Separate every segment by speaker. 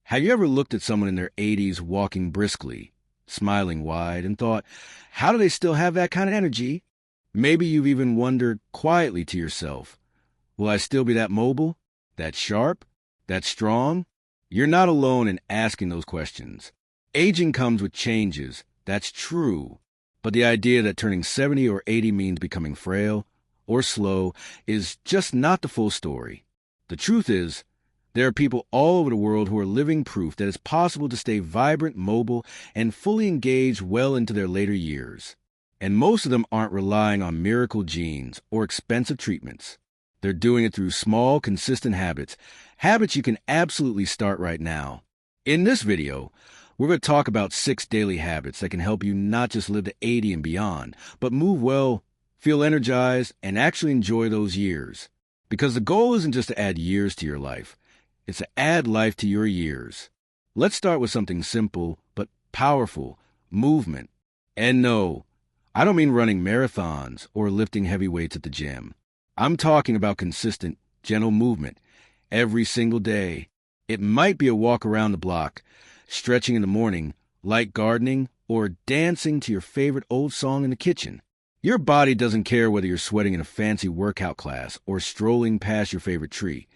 Speaker 1: Have you ever looked at someone in their 80s walking briskly, smiling wide, and thought, how do they still have that kind of energy? Maybe you've even wondered quietly to yourself, will I still be that mobile, that sharp, that strong? You're not alone in asking those questions. Aging comes with changes, that's true. But the idea that turning 70 or 80 means becoming frail or slow is just not the full story. The truth is, there are people all over the world who are living proof that it's possible to stay vibrant, mobile, and fully engaged well into their later years. And most of them aren't relying on miracle genes or expensive treatments. They're doing it through small, consistent habits you can absolutely start right now. In this video, we're going to talk about 6 daily habits that can help you not just live to 80 and beyond, but move well, feel energized, and actually enjoy those years. Because the goal isn't just to add years to your life, it's to add life to your years. Let's start with something simple but powerful, movement. And no, I don't mean running marathons or lifting heavy weights at the gym. I'm talking about consistent, gentle movement every single day. It might be a walk around the block, stretching in the morning, light gardening, or dancing to your favorite old song in the kitchen. Your body doesn't care whether you're sweating in a fancy workout class or strolling past your favorite tree.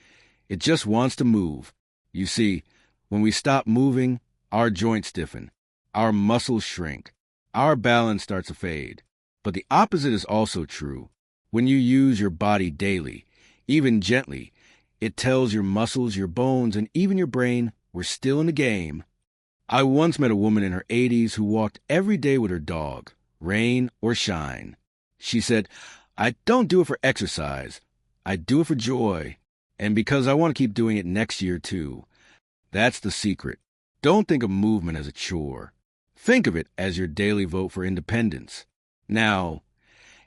Speaker 1: It just wants to move. You see, when we stop moving, our joints stiffen, our muscles shrink, our balance starts to fade. But the opposite is also true. When you use your body daily, even gently, it tells your muscles, your bones, and even your brain, we're still in the game. I once met a woman in her 80s who walked every day with her dog, rain or shine. She said, I don't do it for exercise. I do it for joy. And because I want to keep doing it next year too. That's the secret. Don't think of movement as a chore. Think of it as your daily vote for independence. Now,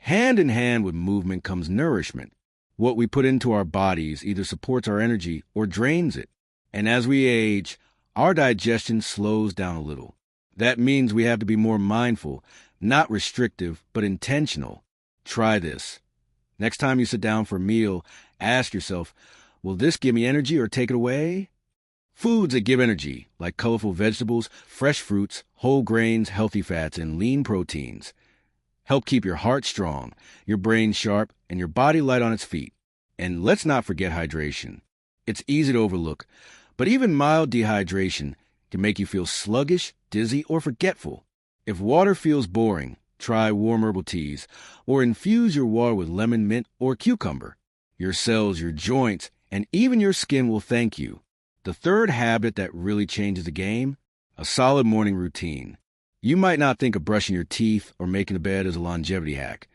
Speaker 1: hand in hand with movement comes nourishment. What we put into our bodies either supports our energy or drains it. And as we age, our digestion slows down a little. That means we have to be more mindful, not restrictive, but intentional. Try this. Next time you sit down for a meal, ask yourself, will this give me energy or take it away? Foods that give energy, like colorful vegetables, fresh fruits, whole grains, healthy fats, and lean proteins, help keep your heart strong, your brain sharp, and your body light on its feet. And let's not forget hydration. It's easy to overlook, but even mild dehydration can make you feel sluggish, dizzy, or forgetful. If water feels boring, try warm herbal teas, or infuse your water with lemon, mint, or cucumber. Your cells, your joints, and even your skin will thank you. The third habit that really changes the game, a solid morning routine. You might not think of brushing your teeth or making a bed as a longevity hack,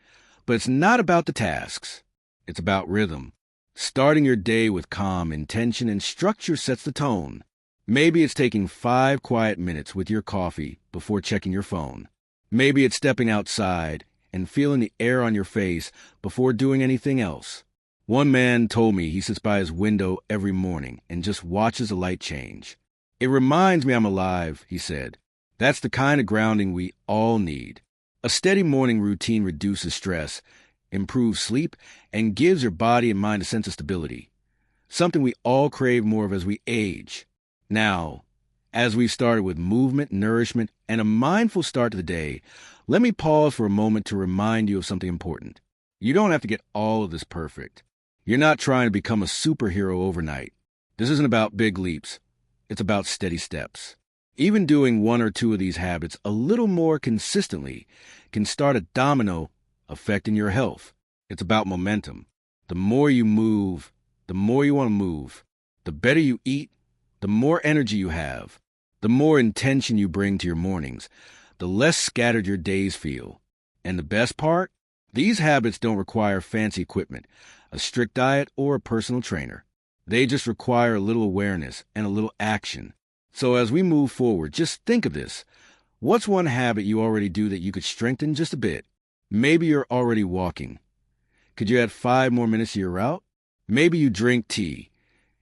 Speaker 1: but it's not about the tasks. It's about rhythm. Starting your day with calm, intention, and structure sets the tone. Maybe it's taking 5 quiet minutes with your coffee before checking your phone. Maybe it's stepping outside and feeling the air on your face before doing anything else. One man told me he sits by his window every morning and just watches the light change. It reminds me I'm alive, he said. That's the kind of grounding we all need. A steady morning routine reduces stress, improves sleep, and gives your body and mind a sense of stability. Something we all crave more of as we age. Now, as we've started with movement, nourishment, and a mindful start to the day, let me pause for a moment to remind you of something important. You don't have to get all of this perfect. You're not trying to become a superhero overnight. This isn't about big leaps. It's about steady steps. Even doing 1 or 2 of these habits a little more consistently can start a domino effect in your health. It's about momentum. The more you move, the more you want to move. The better you eat, the more energy you have. The more intention you bring to your mornings, the less scattered your days feel. And the best part? These habits don't require fancy equipment, a strict diet, or a personal trainer. They just require a little awareness and a little action. So as we move forward, just think of this. What's one habit you already do that you could strengthen just a bit? Maybe you're already walking. Could you add 5 more minutes to your route? Maybe you drink tea.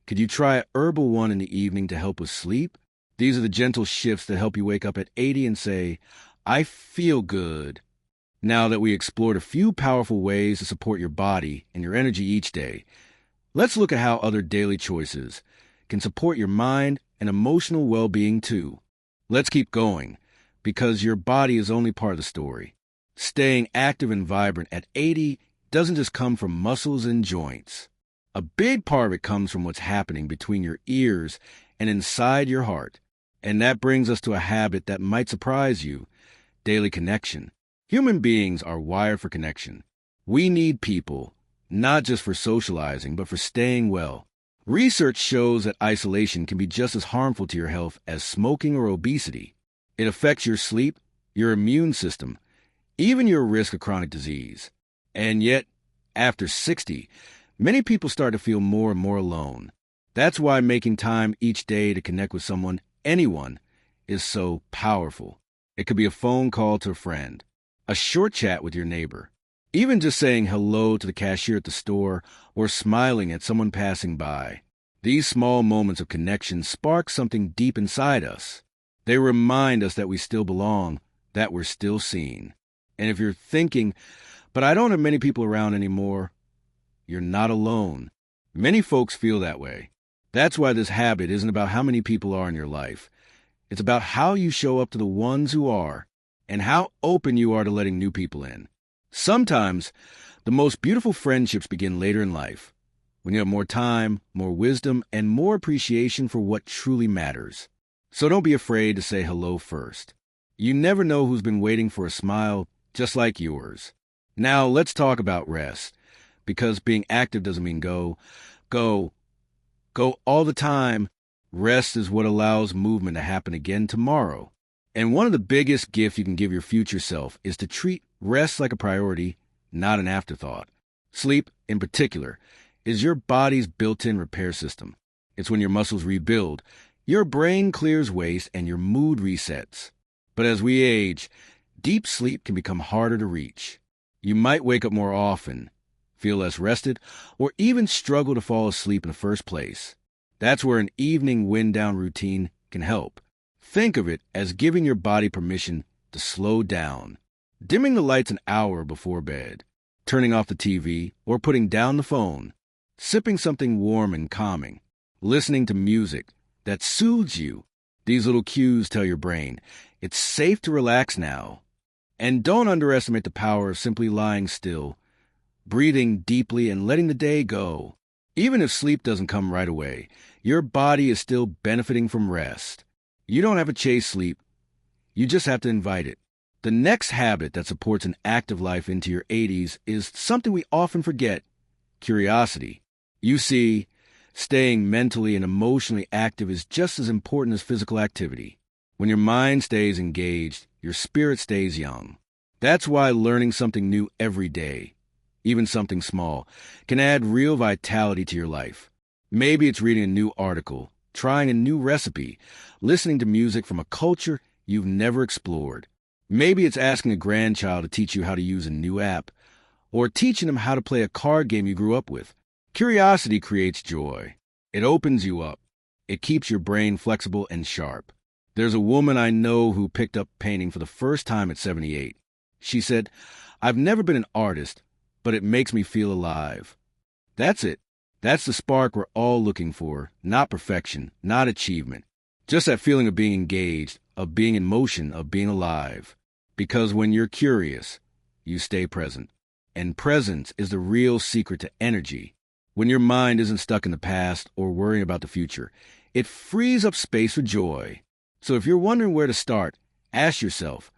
Speaker 1: Could you try a herbal one in the evening to help with sleep? These are the gentle shifts that help you wake up at 80 and say, I feel good. Now that we explored a few powerful ways to support your body and your energy each day, let's look at how other daily choices can support your mind and emotional well-being too. Let's keep going, because your body is only part of the story. Staying active and vibrant at 80 doesn't just come from muscles and joints. A big part of it comes from what's happening between your ears and inside your heart. And that brings us to a habit that might surprise you: daily connection. Human beings are wired for connection. We need people, not just for socializing, but for staying well. Research shows that isolation can be just as harmful to your health as smoking or obesity. It affects your sleep, your immune system, even your risk of chronic disease. And yet, after 60, many people start to feel more and more alone. That's why making time each day to connect with someone, anyone, is so powerful. It could be a phone call to a friend, a short chat with your neighbor, even just saying hello to the cashier at the store or smiling at someone passing by. These small moments of connection spark something deep inside us. They remind us that we still belong, that we're still seen. And if you're thinking, but I don't have many people around anymore, you're not alone. Many folks feel that way. That's why this habit isn't about how many people are in your life. It's about how you show up to the ones who are, and how open you are to letting new people in. Sometimes, the most beautiful friendships begin later in life, when you have more time, more wisdom, and more appreciation for what truly matters. So don't be afraid to say hello first. You never know who's been waiting for a smile just like yours. Now let's talk about rest, because being active doesn't mean go all the time. Rest is what allows movement to happen again tomorrow. And one of the biggest gifts you can give your future self is to treat rest like a priority, not an afterthought. Sleep, in particular, is your body's built-in repair system. It's when your muscles rebuild, your brain clears waste, and your mood resets. But as we age, deep sleep can become harder to reach. You might wake up more often, feel less rested, or even struggle to fall asleep in the first place. That's where an evening wind-down routine can help. Think of it as giving your body permission to slow down. Dimming the lights an hour before bed, turning off the TV or putting down the phone, sipping something warm and calming, listening to music that soothes you. These little cues tell your brain, it's safe to relax now. And don't underestimate the power of simply lying still, breathing deeply, and letting the day go. Even if sleep doesn't come right away, your body is still benefiting from rest. You don't have to chase sleep. You just have to invite it. The next habit that supports an active life into your 80s is something we often forget: curiosity. You see, staying mentally and emotionally active is just as important as physical activity. When your mind stays engaged, your spirit stays young. That's why learning something new every day, even something small, can add real vitality to your life. Maybe it's reading a new article, trying a new recipe, listening to music from a culture you've never explored. Maybe it's asking a grandchild to teach you how to use a new app, or teaching them how to play a card game you grew up with. Curiosity creates joy. It opens you up. It keeps your brain flexible and sharp. There's a woman I know who picked up painting for the first time at 78. She said, "I've never been an artist, but it makes me feel alive." That's it. That's the spark we're all looking for, not perfection, not achievement. Just that feeling of being engaged, of being in motion, of being alive. Because when you're curious, you stay present. And presence is the real secret to energy. When your mind isn't stuck in the past or worrying about the future, it frees up space for joy. So if you're wondering where to start, ask yourself,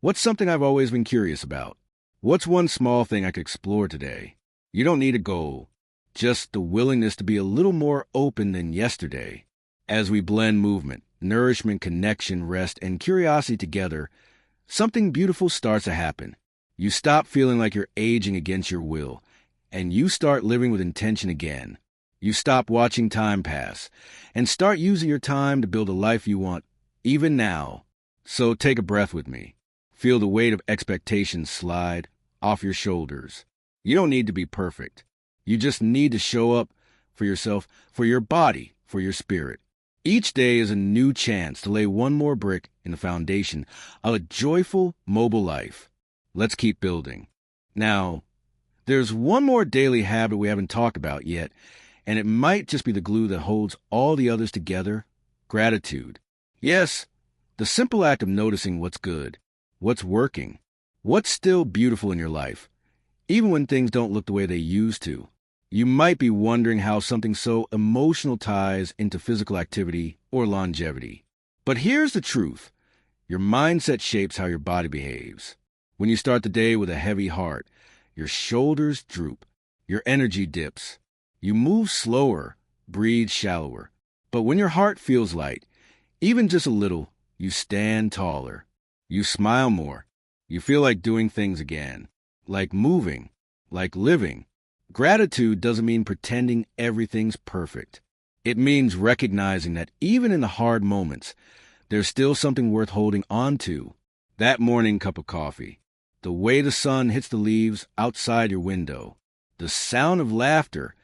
Speaker 1: what's something I've always been curious about? What's one small thing I could explore today? You don't need a goal, just the willingness to be a little more open than yesterday. As we blend movement, nourishment, connection, rest, and curiosity together, something beautiful starts to happen. You stop feeling like you're aging against your will, and you start living with intention again. You stop watching time pass, and start using your time to build a life you want, even now. So take a breath with me. Feel the weight of expectations slide off your shoulders. You don't need to be perfect. You just need to show up for yourself, for your body, for your spirit. Each day is a new chance to lay one more brick in the foundation of a joyful, mobile life. Let's keep building. Now, there's one more daily habit we haven't talked about yet, and it might just be the glue that holds all the others together: Gratitude. Yes, the simple act of noticing what's good, what's working, what's still beautiful in your life, even when things don't look the way they used to. You might be wondering how something so emotional ties into physical activity or longevity. But here's the truth. Your mindset shapes how your body behaves. When you start the day with a heavy heart, your shoulders droop, your energy dips. You move slower, breathe shallower. But when your heart feels light, even just a little, you stand taller. You smile more. You feel like doing things again, like moving, like living. Gratitude doesn't mean pretending everything's perfect. It means recognizing that even in the hard moments, there's still something worth holding on to. That morning cup of coffee, the way the sun hits the leaves outside your window, the sound of laughter,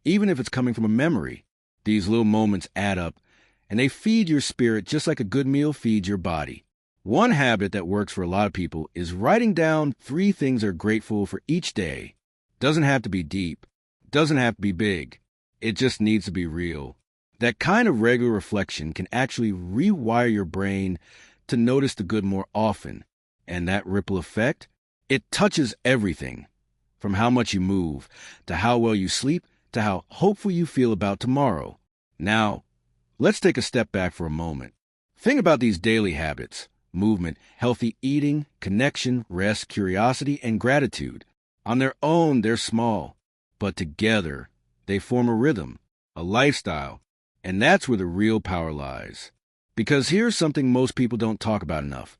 Speaker 1: even if it's coming from a memory. These little moments add up, and they feed your spirit just like a good meal feeds your body. One habit that works for a lot of people is writing down 3 things they're grateful for each day. Doesn't have to be deep. Doesn't have to be big. It just needs to be real. That kind of regular reflection can actually rewire your brain to notice the good more often. And that ripple effect, it touches everything. From how much you move, to how well you sleep, to how hopeful you feel about tomorrow. Now, let's take a step back for a moment. Think about these daily habits: movement, healthy eating, connection, rest, curiosity, and gratitude. On their own, they're small, but together, they form a rhythm, a lifestyle, and that's where the real power lies. Because here's something most people don't talk about enough.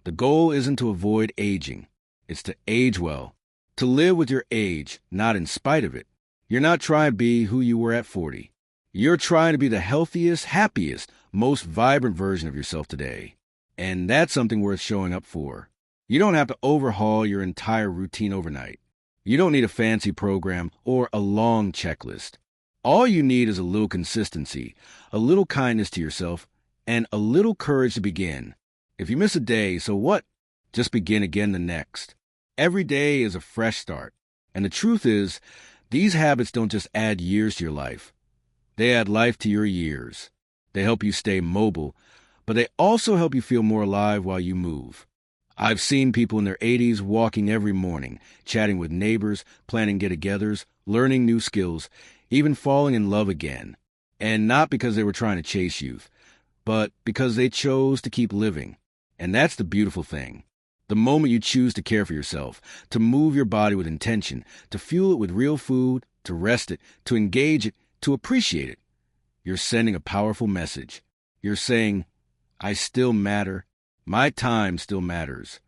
Speaker 1: The goal isn't to avoid aging. It's to age well, to live with your age, not in spite of it. You're not trying to be who you were at 40. You're trying to be the healthiest, happiest, most vibrant version of yourself today. And that's something worth showing up for. You don't have to overhaul your entire routine overnight. You don't need a fancy program or a long checklist. All you need is a little consistency, a little kindness to yourself, and a little courage to begin. If you miss a day, so what? Just begin again the next. Every day is a fresh start. And the truth is, these habits don't just add years to your life. They add life to your years. They help you stay mobile, but they also help you feel more alive while you move. I've seen people in their 80s walking every morning, chatting with neighbors, planning get-togethers, learning new skills, even falling in love again. And not because they were trying to chase youth, but because they chose to keep living. And that's the beautiful thing. The moment you choose to care for yourself, to move your body with intention, to fuel it with real food, to rest it, to engage it, to appreciate it, you're sending a powerful message. You're saying, I still matter. My time still matters.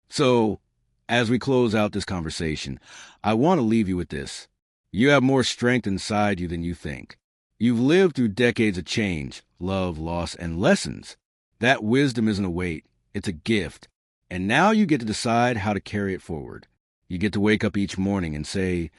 Speaker 1: So, as we close out this conversation, I want to leave you with this. You have more strength inside you than you think. You've lived through decades of change, love, loss, and lessons. That wisdom isn't a weight, it's a gift. And now you get to decide how to carry it forward. You get to wake up each morning and say,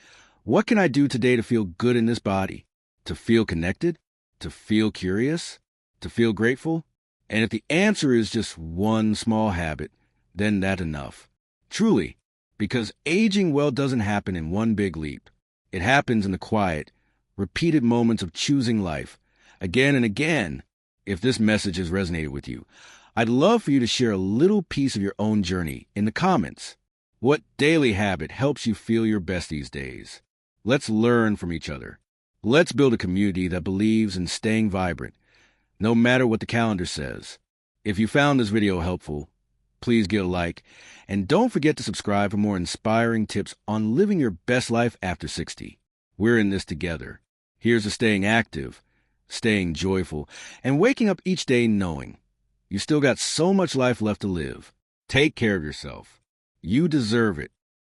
Speaker 1: what can I do today to feel good in this body? To feel connected? To feel curious? To feel grateful? And if the answer is just one small habit, then that's enough. Truly, because aging well doesn't happen in one big leap. It happens in the quiet, repeated moments of choosing life, again and again. If this message has resonated with you, I'd love for you to share a little piece of your own journey in the comments. What daily habit helps you feel your best these days? Let's learn from each other. Let's build a community that believes in staying vibrant, no matter what the calendar says. If you found this video helpful, please give a like, and don't forget to subscribe for more inspiring tips on living your best life after 60. We're in this together. Here's to staying active, staying joyful, and waking up each day knowing you still got so much life left to live. Take care of yourself. You deserve it.